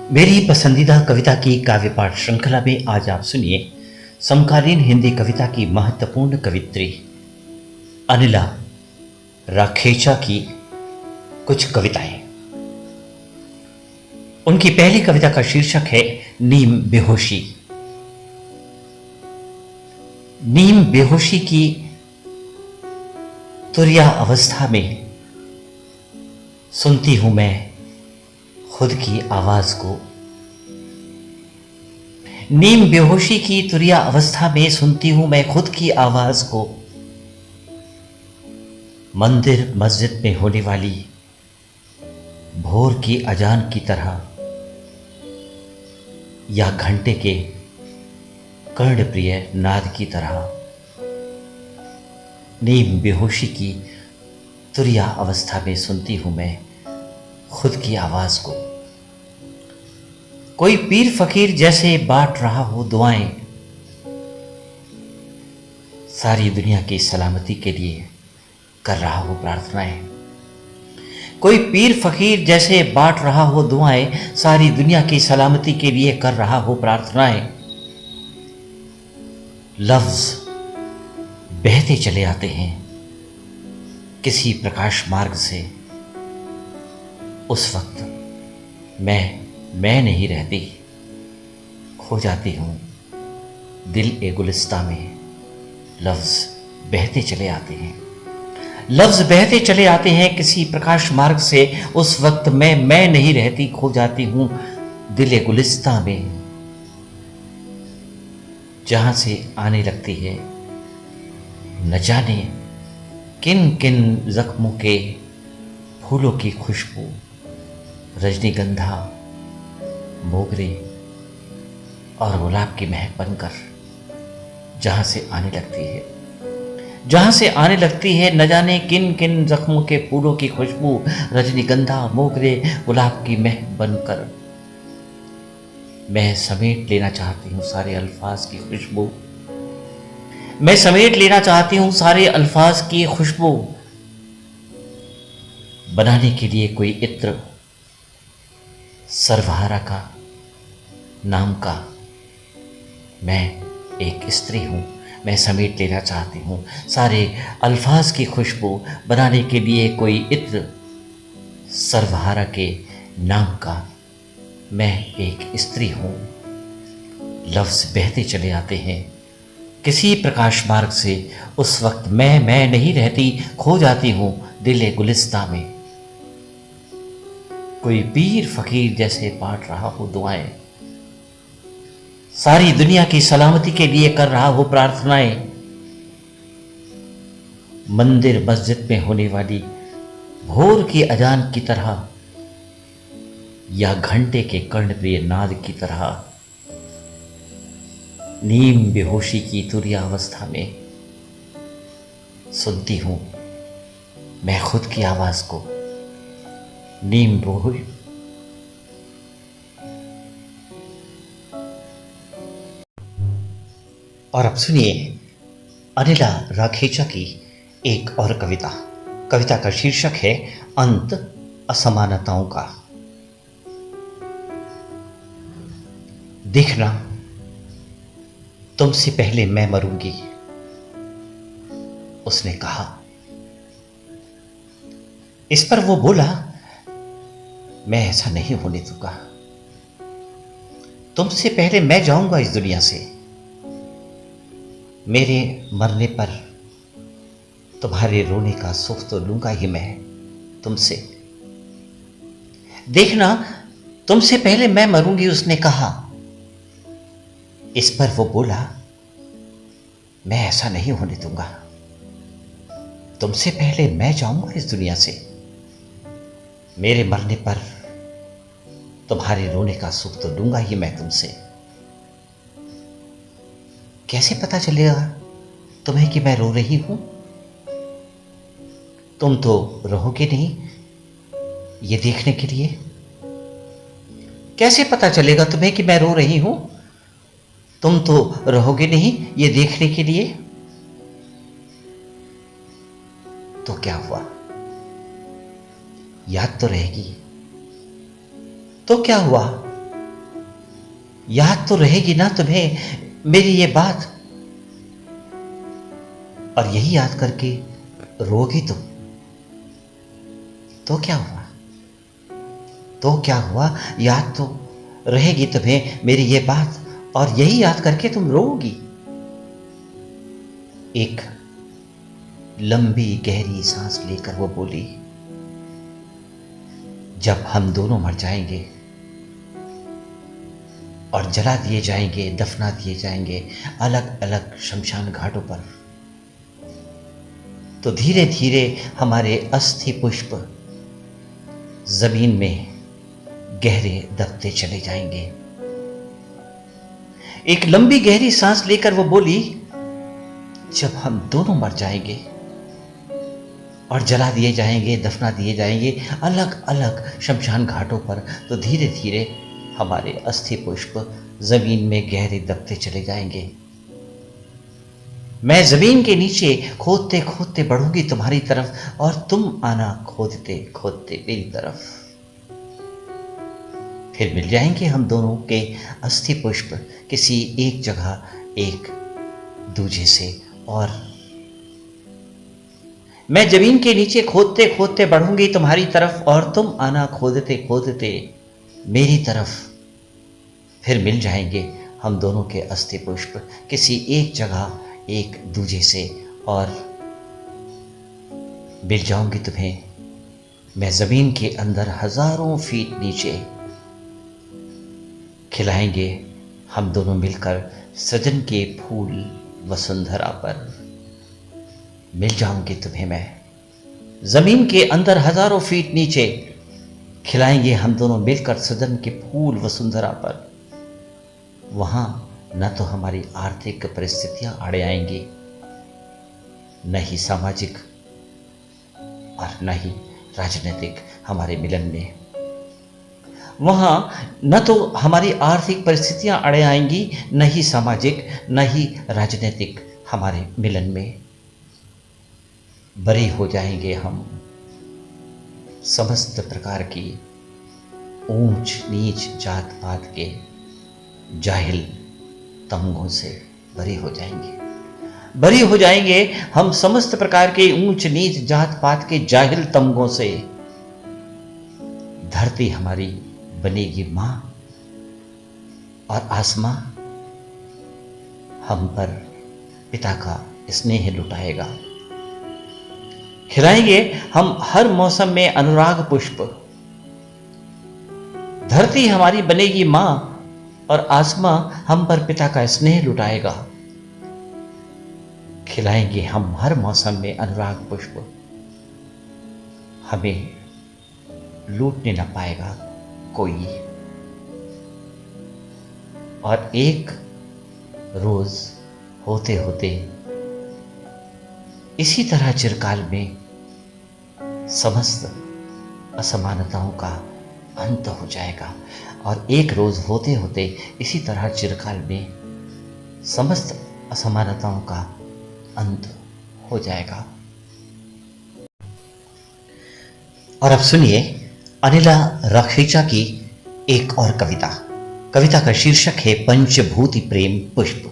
मेरी पसंदीदा कविता की काव्य पाठ श्रृंखला में आज आप सुनिए समकालीन हिंदी कविता की महत्वपूर्ण कवित्री अनिला राखेचा की कुछ कविताएं। उनकी पहली कविता का शीर्षक है नीम बेहोशी। नीम बेहोशी की तुरिया अवस्था में सुनती हूं मैं खुद की आवाज को। नीम बेहोशी की तुरिया अवस्था में सुनती हूं मैं खुद की आवाज को। मंदिर मस्जिद में होने वाली भोर की अजान की तरह या घंटे के कर्णप्रिय नाद की तरह नीम बेहोशी की तुरिया अवस्था में सुनती हूं मैं खुद की आवाज को। कोई पीर फकीर जैसे बांट रहा हो दुआएं, सारी दुनिया की सलामती के लिए कर रहा हो प्रार्थनाएं। कोई पीर फकीर जैसे बांट रहा हो दुआएं, सारी दुनिया की सलामती के लिए कर रहा हो प्रार्थनाएं। लफ्ज बहते चले आते हैं किसी प्रकाश मार्ग से। उस वक्त मैं नहीं रहती, खो जाती हूं दिल ए गुलिस्ता में। लफ्ज बहते चले आते हैं, लफ्ज बहते चले आते हैं किसी प्रकाश मार्ग से। उस वक्त मैं नहीं रहती, खो जाती हूं दिल ए गुलिस्ता में। जहां से आने लगती है न जाने किन किन जख्मों के फूलों की खुशबू, रजनीगंधा, मोगरे और गुलाब की महक बनकर जहां से आने लगती है, जहां से आने लगती है न जाने किन किन जख्मों के फूलों की खुशबू, रजनीगंधा, मोगरे, गुलाब की महक बनकर। मैं समेट लेना चाहती हूं सारे अल्फाज की खुशबू। मैं समेट लेना चाहती हूं सारे अल्फाज की खुशबू। बनाने के लिए कोई इत्र, सर्वहारा का नाम का। मैं एक स्त्री हूं, मैं समेट लेना चाहती हूं सारे अल्फाज की खुशबू। बनाने के लिए कोई इत्र, सर्वहारा के नाम का। मैं एक स्त्री हूं। लफ्ज बहते चले आते हैं किसी प्रकाश मार्ग से। उस वक्त मैं नहीं रहती, खो जाती हूं दिल गुलिस्ता में। कोई पीर फकीर जैसे बांट रहा हो दुआएं, सारी दुनिया की सलामती के लिए कर रहा हो प्रार्थनाएं। मंदिर मस्जिद में होने वाली भोर की अजान की तरह या घंटे के कर्णप्रिय नाद की तरह नीम बेहोशी की तुरिया अवस्था में सुनती हूं मैं खुद की आवाज को। नीम बेहोशी। और अब सुनिए अनिला राखेचा की एक और कविता। कविता का शीर्षक है अंत असमानताओं का। देखना तुमसे पहले मैं मरूंगी, उसने कहा। इस पर वो बोला, मैं ऐसा नहीं होने दूंगा। तुमसे पहले मैं जाऊंगा इस दुनिया से। मेरे मरने पर तुम्हारे रोने का सुख तो लूंगा ही मैं तुमसे। देखना तुमसे पहले मैं मरूंगी, उसने कहा। इस पर वो बोला, मैं ऐसा नहीं होने दूंगा। तुमसे पहले मैं जाऊंगा इस दुनिया से। मेरे मरने पर तुम्हारे रोने का सुख तो लूंगा ही मैं तुमसे। कैसे पता चलेगा तुम्हें कि मैं रो रही हूं? तुम तो रहोगे नहीं ये देखने के लिए। कैसे पता चलेगा तुम्हें कि मैं रो रही हूं? तुम तो रहोगे नहीं ये देखने के लिए। तो क्या हुआ, याद तो रहेगी। तो क्या हुआ, याद तो रहेगी ना तुम्हें मेरी ये बात, और यही याद करके रोगी तुम। तो क्या हुआ, तो क्या हुआ, याद तो रहेगी तुम्हें मेरी ये बात, और यही याद करके तुम रोगी। एक लंबी गहरी सांस लेकर वो बोली, जब हम दोनों मर जाएंगे और जला दिए जाएंगे, दफना दिए जाएंगे अलग अलग शमशान घाटों पर, तो धीरे धीरे हमारे अस्थि पुष्प जमीन में गहरे दबते चले जाएंगे। एक लंबी गहरी सांस लेकर वो बोली, जब हम दोनों मर जाएंगे और जला दिए जाएंगे, दफना दिए जाएंगे अलग अलग शमशान घाटों पर, तो धीरे धीरे हमारे अस्थि पुष्प जमीन में गहरे दबते चले जाएंगे। मैं जमीन के नीचे खोदते खोदते बढ़ूंगी तुम्हारी तरफ, और तुम आना खोदते खोदते मेरी तरफ। फिर मिल जाएंगे हम दोनों के अस्थि पुष्प किसी एक जगह एक दूजे से। और मैं जमीन के नीचे खोदते खोदते बढ़ूंगी तुम्हारी तरफ, और तुम आना खोदते खोदते मेरी तरफ। फिर मिल जाएंगे हम दोनों के अस्थि पुष्प किसी एक जगह एक दूजे से, और मिल जाऊंगी तुम्हें मैं जमीन के अंदर हजारों फीट नीचे। खिलाएंगे हम दोनों मिलकर सजन के फूल वसुंधरा पर। मिल जाऊंगी तुम्हें मैं जमीन के अंदर हजारों फीट नीचे। खिलाएंगे हम दोनों मिलकर सजन के फूल वसुंधरा पर। वहां न तो हमारी आर्थिक परिस्थितियां आड़े आएंगी, न ही सामाजिक और न ही राजनीतिक हमारे मिलन में। वहां न तो हमारी आर्थिक परिस्थितियां आड़े आएंगी, न ही सामाजिक न ही राजनीतिक हमारे मिलन में। बरी हो जाएंगे हम समस्त प्रकार की ऊंच नीच जात पात के जाहिल तमगों से बरी हो जाएंगे। बरी हो जाएंगे हम समस्त प्रकार के ऊंच नीच जात पात के जाहिल तमगों से। धरती हमारी बनेगी मां, और आसमां हम पर पिता का स्नेह लुटाएगा। खिलाएंगे हम हर मौसम में अनुराग पुष्प। धरती हमारी बनेगी मां, और आसमां हम पर पिता का स्नेह लुटाएगा। खिलाएंगे हम हर मौसम में अनुराग पुष्प। हमें लूटने न पाएगा कोई। और एक रोज होते होते इसी तरह चिरकाल में समस्त असमानताओं का अंत हो जाएगा। और एक रोज होते होते इसी तरह चिरकाल में समस्त असमानताओं का अंत हो जाएगा। और अब सुनिए अनिला रखीचा की एक और कविता। कविता का शीर्षक है पंचभूति प्रेम पुष्प।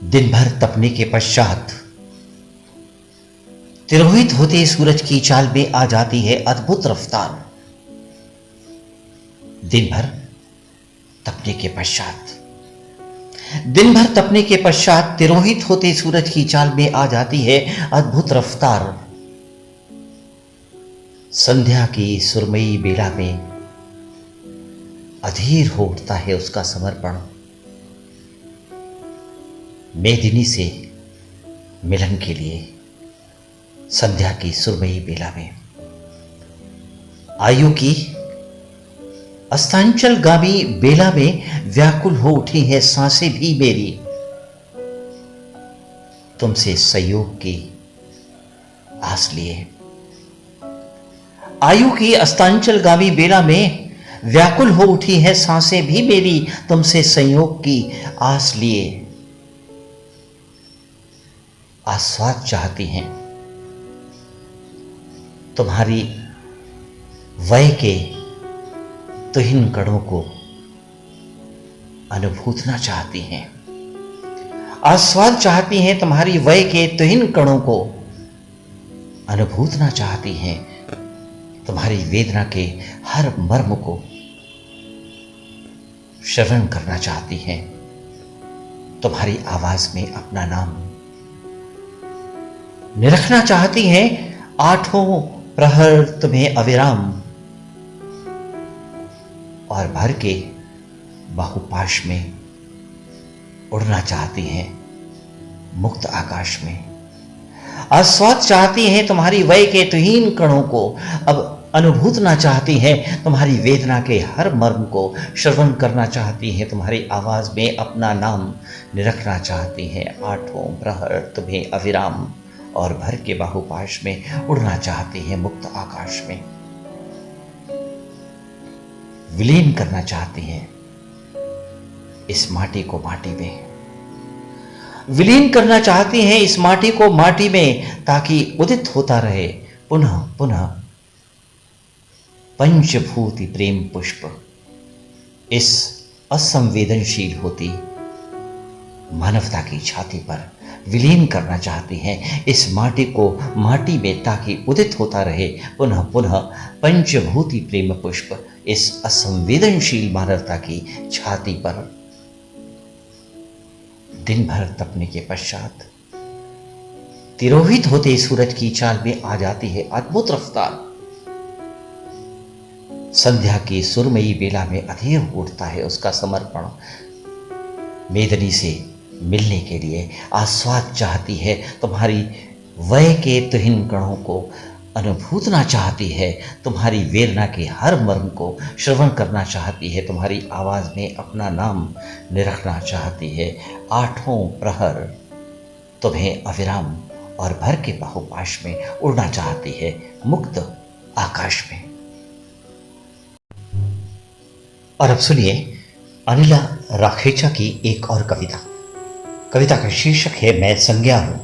दिन भर तपने के पश्चात तिरोहित होते सूरज की चाल में आ जाती है अद्भुत रफ्तार। दिन भर तपने के पश्चात, दिन भर तपने के पश्चात तिरोहित होते सूरज की चाल में आ जाती है अद्भुत रफ्तार। संध्या की सुरमई बेला में अधीर हो उठता है उसका समर्पण। मेदिनी से मिलन के लिए संध्या की सुरमई बेला में आयु की अस्तांचलगामी बेला में व्याकुल हो उठी है सांसें भी मेरी। तुमसे संयोग की आस लिए। आयु की अस्तांचलगामी बेला में व्याकुल हो उठी है सांसें भी मेरी, तुमसे संयोग की आस लिए। आस्वाद चाहती हैं तुम्हारी वय के तुहिन कणों को अनुभूतना चाहती हैं, आस्वाद चाहती हैं तुम्हारी वय के तुहिन कणों को अनुभूतना चाहती हैं, तुम्हारी वेदना के हर मर्म को श्रवण करना चाहती हैं, तुम्हारी आवाज में अपना नाम निरखना चाहती हैं। आठों प्रहर तुम्हें अविराम और भर के बाहुपाश में उड़ना चाहती हैं, मुक्त आकाश में आस्वाद चाहती हैं, तुम्हारी वय के तुहीन कणों को अब अनुभूतना चाहती हैं, तुम्हारी वेदना के हर मर्म को श्रवण करना चाहती हैं, तुम्हारी आवाज में अपना नाम निरखना चाहती हैं। आठों प्रहर तुम्हें अविराम और भर के बाहुपाश में उड़ना चाहती हैं, मुक्त आकाश में विलीन करना चाहती हैं, इस माटी को माटी में विलीन करना चाहती हैं, इस माटी को माटी में, ताकि उदित होता रहे पुनः पुनः पंचभूति प्रेम पुष्प इस असंवेदनशील होती मानवता की छाती पर विलीन करना चाहती हैं, इस माटी को माटी में, ताकि उदित होता रहे पुनः पुनः पंचभूति प्रेम पुष्प इस असंवेदनशील मानवता की छाती पर। दिन भर तपने के पश्चात तिरोहित होते सूरज की चाल में आ जाती है अद्भुत रफ्तार। संध्या की सुरमयी बेला में अधीर उठता है उसका समर्पण। मेदनी से मिलने के लिए आस्वाद चाहती है, तुम्हारी वय के तुहिन कणों को अनुभूतना चाहती है, तुम्हारी वेदना के हर मर्म को श्रवण करना चाहती है, तुम्हारी आवाज में अपना नाम निरखना चाहती है। आठों प्रहर तुम्हें अविराम और भर के बाहुपाश में उड़ना चाहती है, मुक्त आकाश में। और अब सुनिए अनिला राखेचा की एक और कविता। कविता का शीर्षक है मैं संज्ञा हूं।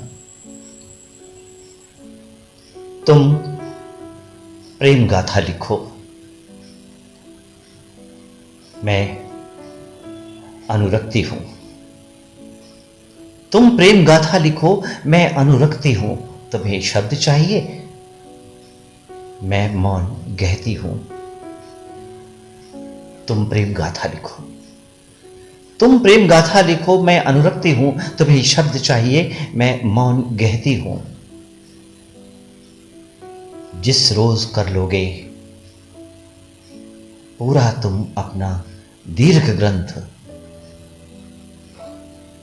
तुम प्रेम गाथा लिखो, मैं अनुरक्ति हूं। तुम प्रेम गाथा लिखो, मैं अनुरक्ति हूं। तुम्हें शब्द चाहिए, मैं मौन गहती हूं। तुम प्रेम गाथा लिखो, तुम प्रेम गाथा लिखो, मैं अनुरक्ति हूं। तुम्हें शब्द चाहिए, मैं मौन गहती हूं। जिस रोज कर लोगे पूरा तुम अपना दीर्घ ग्रंथ,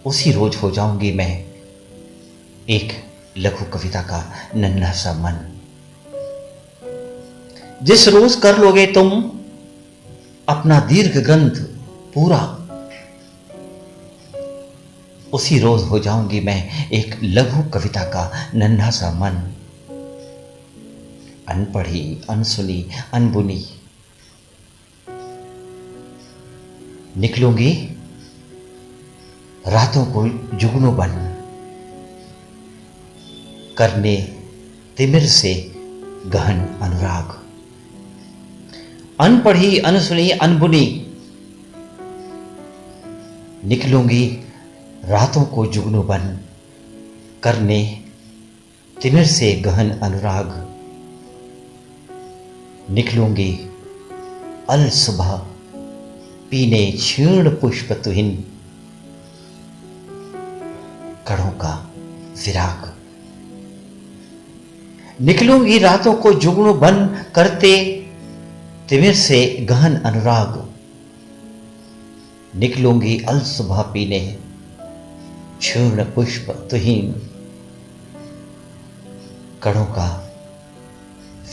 उसी रोज हो जाऊंगी मैं एक लघु कविता का नन्हा सा मन। जिस रोज कर लोगे तुम अपना दीर्घ ग्रंथ पूरा, उसी रोज हो जाऊंगी मैं एक लघु कविता का नन्हा सा मन। अनपढ़ी, अनसुनी, अनबुनी निकलूंगी रातों को जुगनू बन, करने तिमिर से गहन अनुराग। अनपढ़ी, अनसुनी, अनबुनी निकलूंगी रातों को जुगनू बन, करने तिमिर से गहन अनुराग। निकलूंगी अल सुबह पीने क्षीण पुष्प तुहिन कणों का विराग। निकलूंगी रातों को जुगनू बन, करते तिमिर से गहन अनुराग। निकलूंगी अल सुबह पीने क्षीण पुष्प तुहिन कणों का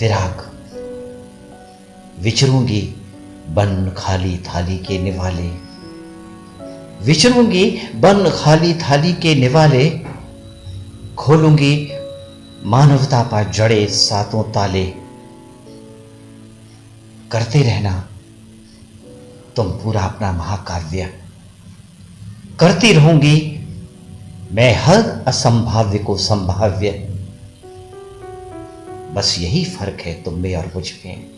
विराग। विचरूंगी बन खाली थाली के निवाले, विचरूंगी बन खाली थाली के निवाले। खोलूंगी मानवता पर जड़े सातों ताले, करते रहना तुम पूरा अपना महाकाव्य। करती रहूंगी मैं हर असंभाव्य को संभाव्य। बस यही फर्क है तुम में और मुझ में।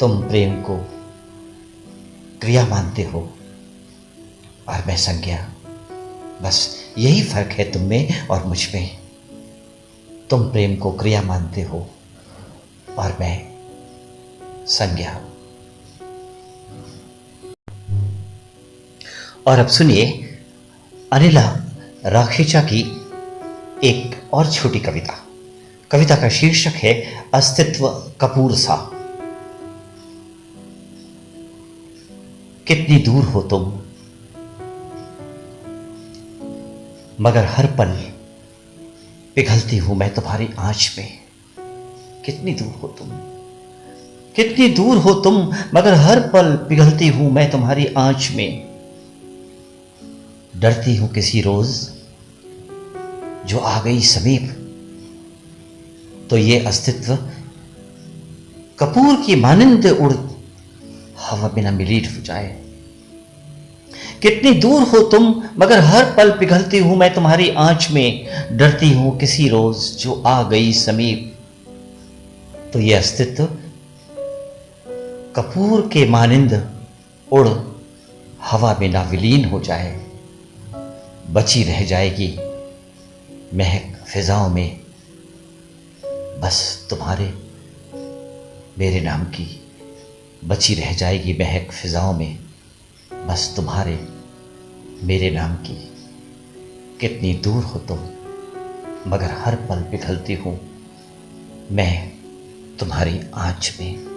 तुम प्रेम को क्रिया मानते हो और मैं संज्ञा। बस यही फर्क है तुम में और मुझ में। तुम प्रेम को क्रिया मानते हो और मैं संज्ञा। और अब सुनिए अनिला राखेचा की एक और छोटी कविता। कविता का शीर्षक है अस्तित्व कपूर सा। कितनी दूर हो तुम मगर हर पल पिघलती हूं मैं तुम्हारी आंच में। कितनी दूर हो तुम, कितनी दूर हो तुम मगर हर पल पिघलती हूं मैं तुम्हारी आंच में। डरती हूं किसी रोज जो आ गई समीप तो ये अस्तित्व कपूर की मानिंद उड़ हवा बिना मिलीट हो जाए। कितनी दूर हो तुम मगर हर पल पिघलती हूं मैं तुम्हारी आंच में। डरती हूं किसी रोज जो आ गई समीप तो ये अस्तित्व कपूर के मानिंद उड़ हवा में ना विलीन हो जाए। बची रह जाएगी महक फिजाओं में बस तुम्हारे मेरे नाम की। बची रह जाएगी महक फिजाओं में बस तुम्हारे मेरे नाम की। कितनी दूर हो तुम मगर हर पल पिघलती हूं मैं तुम्हारी आंच में।